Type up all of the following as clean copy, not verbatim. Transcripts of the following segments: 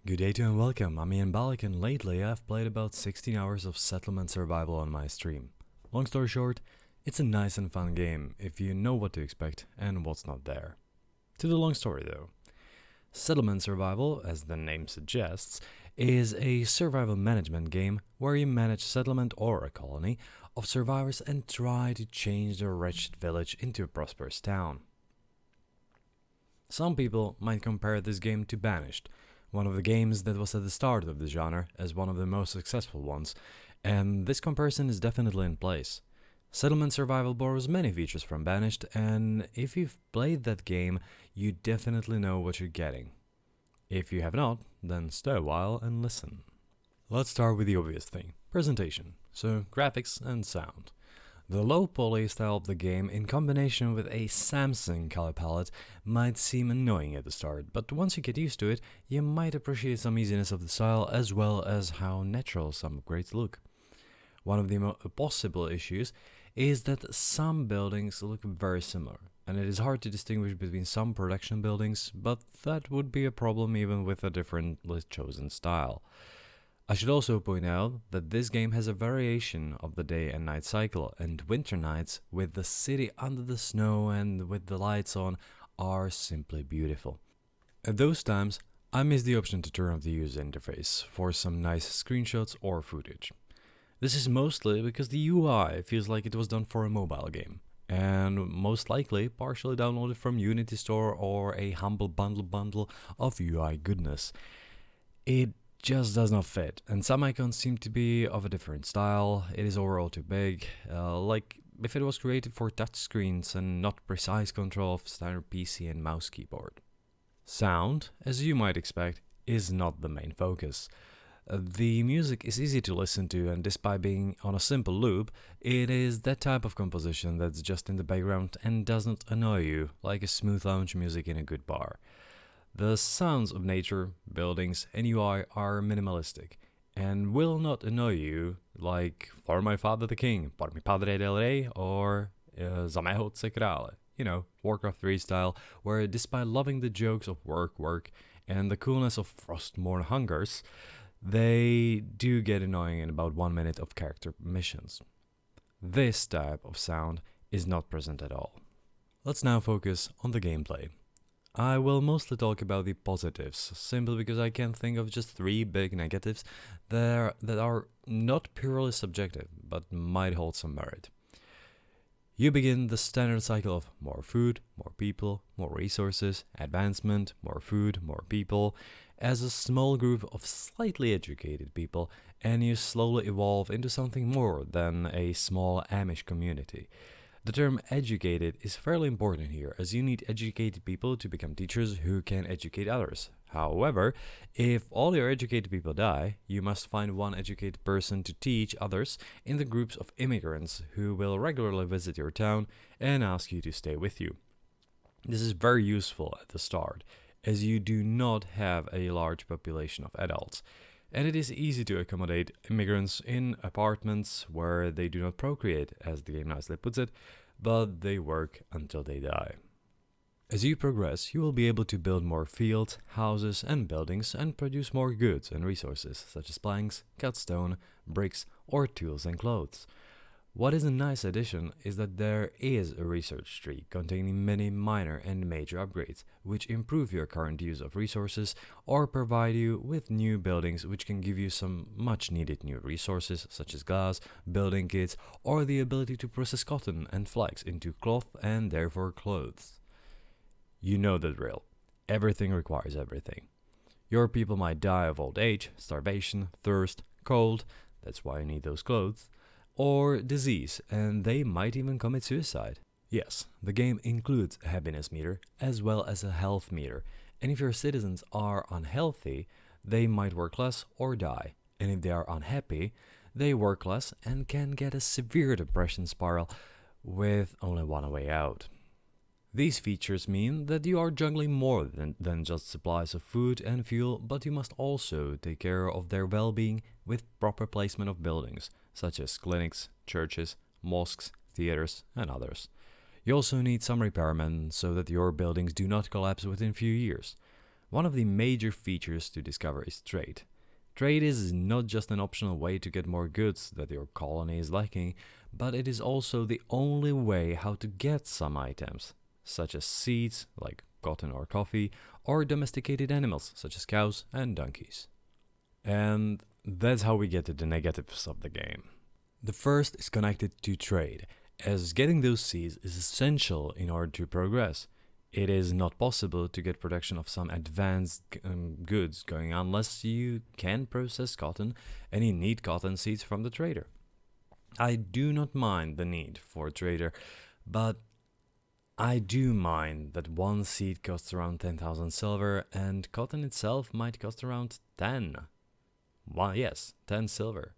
Good day to and welcome, I'm Ian Balak, and lately I've played about 16 hours of Settlement Survival on my stream. Long story short, it's a nice and fun game if you know what to expect and what's not there. To the long story though. Settlement Survival, as the name suggests, is a survival management game where you manage settlement or a colony of survivors and try to change their wretched village into a prosperous town. Some people might compare this game to Banished, one of the games that was at the start of the genre as one of the most successful ones, and this comparison is definitely in place. Settlement Survival borrows many features from Banished, and if you've played that game, you definitely know what you're getting. If you have not, then stay a while and listen. Let's start with the obvious thing, presentation, so graphics and sound. The low poly style of the game, in combination with a Samsung color palette, might seem annoying at the start, but once you get used to it, you might appreciate some easiness of the style as well as how natural some upgrades look. One of the possible issues is that some buildings look very similar, and it is hard to distinguish between some production buildings, but that would be a problem even with a differently chosen style. I should also point out that this game has a variation of the day and night cycle, and winter nights with the city under the snow and with the lights on are simply beautiful. At those times, I miss the option to turn off the user interface for some nice screenshots or footage. This is mostly because the UI feels like it was done for a mobile game, and most likely partially downloaded from Unity Store or a humble bundle of UI goodness. It just does not fit, and some icons seem to be of a different style. It is overall too big, like if it was created for touchscreens and not precise control of standard PC and mouse keyboard. Sound, as you might expect, is not the main focus. The music is easy to listen to, and despite being on a simple loop, it is that type of composition that's just in the background and doesn't annoy you, like a smooth lounge music in a good bar. The sounds of nature, buildings, and UI are minimalistic and will not annoy you, like For My Father the King, Por mi Padre del Rey, or Za mého otce krále. Warcraft 3 style, where despite loving the jokes of work, and the coolness of Frostmourne hungers, they do get annoying in about 1 minute of character missions. This type of sound is not present at all. Let's now focus on the gameplay. I will mostly talk about the positives, simply because I can think of just 3 big negatives that are not purely subjective, but might hold some merit. You begin the standard cycle of more food, more people, more resources, advancement, more food, more people, as a small group of slightly educated people, and you slowly evolve into something more than a small Amish community. The term educated is fairly important here, as you need educated people to become teachers who can educate others. However, if all your educated people die, you must find one educated person to teach others in the groups of immigrants who will regularly visit your town and ask you to stay with you. This is very useful at the start, as you do not have a large population of adults, and it is easy to accommodate immigrants in apartments where they do not procreate, as the game nicely puts it, but they work until they die. As you progress, you will be able to build more fields, houses, and buildings and produce more goods and resources, such as planks, cut stone, bricks, or tools and clothes. What is a nice addition is that there is a research tree containing many minor and major upgrades, which improve your current use of resources or provide you with new buildings which can give you some much needed new resources such as glass, building kits, or the ability to process cotton and flax into cloth and therefore clothes. You know the drill. Everything requires everything. Your people might die of old age, starvation, thirst, cold, that's why you need those clothes, or disease, and they might even commit suicide. Yes, the game includes a happiness meter as well as a health meter, and if your citizens are unhealthy, they might work less or die, and if they are unhappy, they work less and can get a severe depression spiral with only one way out. These features mean that you are juggling more than just supplies of food and fuel, but you must also take care of their well-being with proper placement of buildings, such as clinics, churches, mosques, theaters, and others. You also need some repairmen so that your buildings do not collapse within few years. One of the major features to discover is trade. Trade is not just an optional way to get more goods that your colony is lacking, but it is also the only way how to get some items, such as seeds like cotton or coffee, or domesticated animals such as cows and donkeys. And that's how we get to the negatives of the game. The first is connected to trade, as getting those seeds is essential in order to progress. It is not possible to get production of some advanced goods going unless you can process cotton, and you need cotton seeds from the trader. I do not mind the need for a trader, but I do mind that one seed costs around 10,000 silver and cotton itself might cost around 10. Well, yes, 10 silver.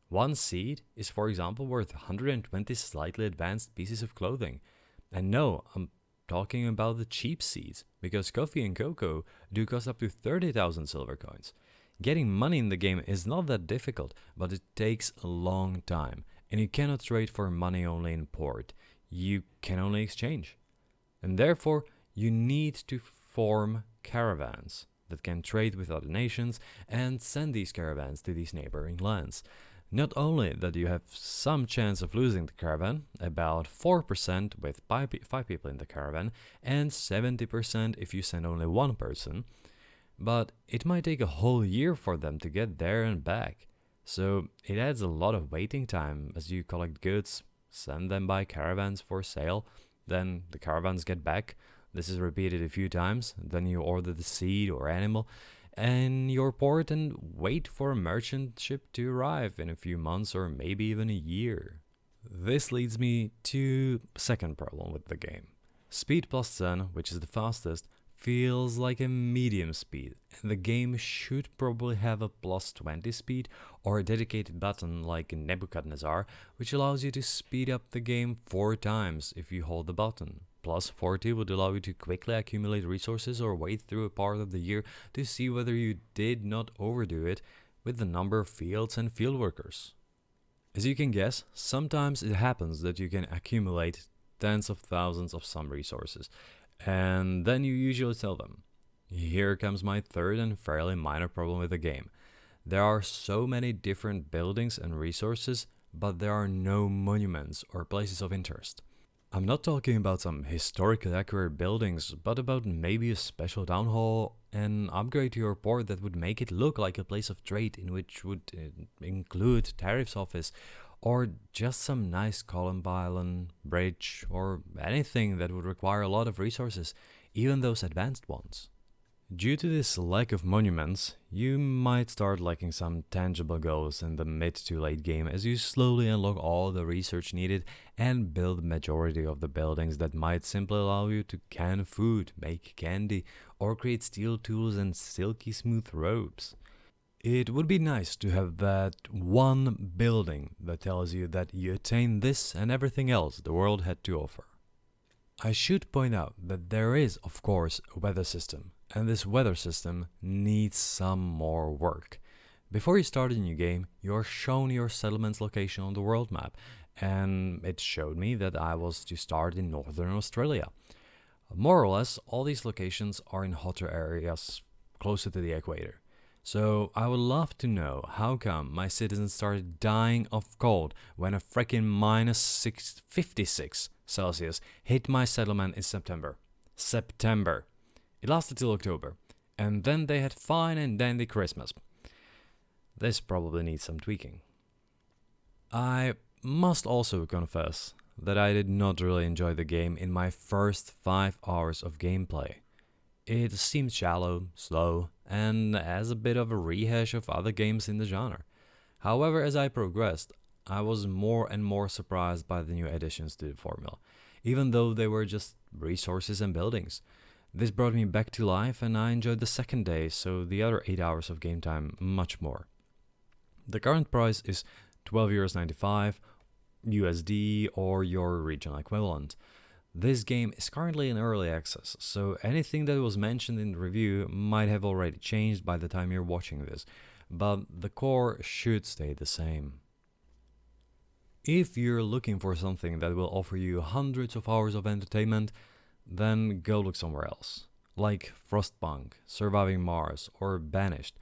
One seed is, for example, worth 120 slightly advanced pieces of clothing. And no, I'm talking about the cheap seeds, because coffee and cocoa do cost up to 30,000 silver coins. Getting money in the game is not that difficult, but it takes a long time, and you cannot trade for money only in port. You can only exchange. And therefore, you need to form caravans that can trade with other nations and send these caravans to these neighboring lands. Not only that you have some chance of losing the caravan, about 4% with 5 people in the caravan, and 70% if you send only one person, but it might take a whole year for them to get there and back. So it adds a lot of waiting time as you collect goods, send them by caravans for sale, then the caravans get back. This is repeated a few times, then you order the seed or animal in your port and wait for a merchant ship to arrive in a few months or maybe even a year. This leads me to second problem with the game. Speed plus 10, which is the fastest, feels like a medium speed, and the game should probably have a plus 20 speed or a dedicated button like Nebuchadnezzar, which allows you to speed up the game 4 times if you hold the button. Plus 40 would allow you to quickly accumulate resources or wait through a part of the year to see whether you did not overdo it with the number of fields and field workers. As you can guess, sometimes it happens that you can accumulate tens of thousands of some resources, and then you usually sell them. Here comes my third and fairly minor problem with the game. There are so many different buildings and resources, but there are no monuments or places of interest. I'm not talking about some historically accurate buildings, but about maybe a special town hall, an upgrade to your port that would make it look like a place of trade, in which would include tariffs office, or just some nice column pylon, bridge, or anything that would require a lot of resources, even those advanced ones. Due to this lack of monuments, you might start lacking some tangible goals in the mid to late game as you slowly unlock all the research needed and build the majority of the buildings that might simply allow you to can food, make candy, or create steel tools and silky smooth robes. It would be nice to have that one building that tells you that you attained this and everything else the world had to offer. I should point out that there is, of course, a weather system, and this weather system needs some more work. Before you start a new game, you are shown your settlement's location on the world map, and it showed me that I was to start in northern Australia. More or less, all these locations are in hotter areas closer to the equator. So I would love to know how come my citizens started dying of cold when a frickin' minus 56 Celsius hit my settlement in September. It lasted till October, and then they had fine and dandy Christmas. This probably needs some tweaking. I must also confess that I did not really enjoy the game in my first 5 hours of gameplay. It seemed shallow, slow, and as a bit of a rehash of other games in the genre. However, as I progressed, I was more and more surprised by the new additions to the formula, even though they were just resources and buildings. This brought me back to life, and I enjoyed the second day, so the other 8 hours of game time much more. The current price is €12.95 USD or your regional equivalent. This game is currently in early access, so anything that was mentioned in the review might have already changed by the time you're watching this, but the core should stay the same. If you're looking for something that will offer you hundreds of hours of entertainment, then go look somewhere else. like Frostpunk, Surviving Mars, or Banished,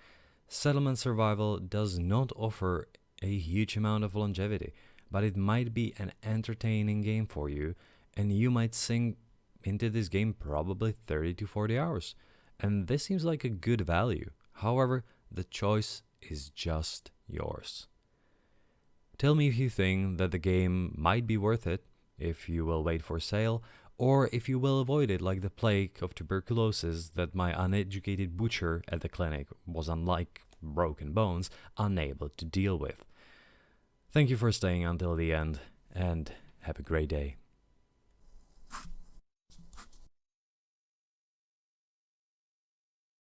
Settlement Survival does not offer a huge amount of longevity, but it might be an entertaining game for you, and you might sink into this game probably 30 to 40 hours. And this seems like a good value. However, the choice is just yours. Tell me if you think that the game might be worth it, if you will wait for sale, or if you will avoid it like the plague of tuberculosis that my uneducated butcher at the clinic was, unlike Broken Bones, unable to deal with. Thank you for staying until the end, and have a great day.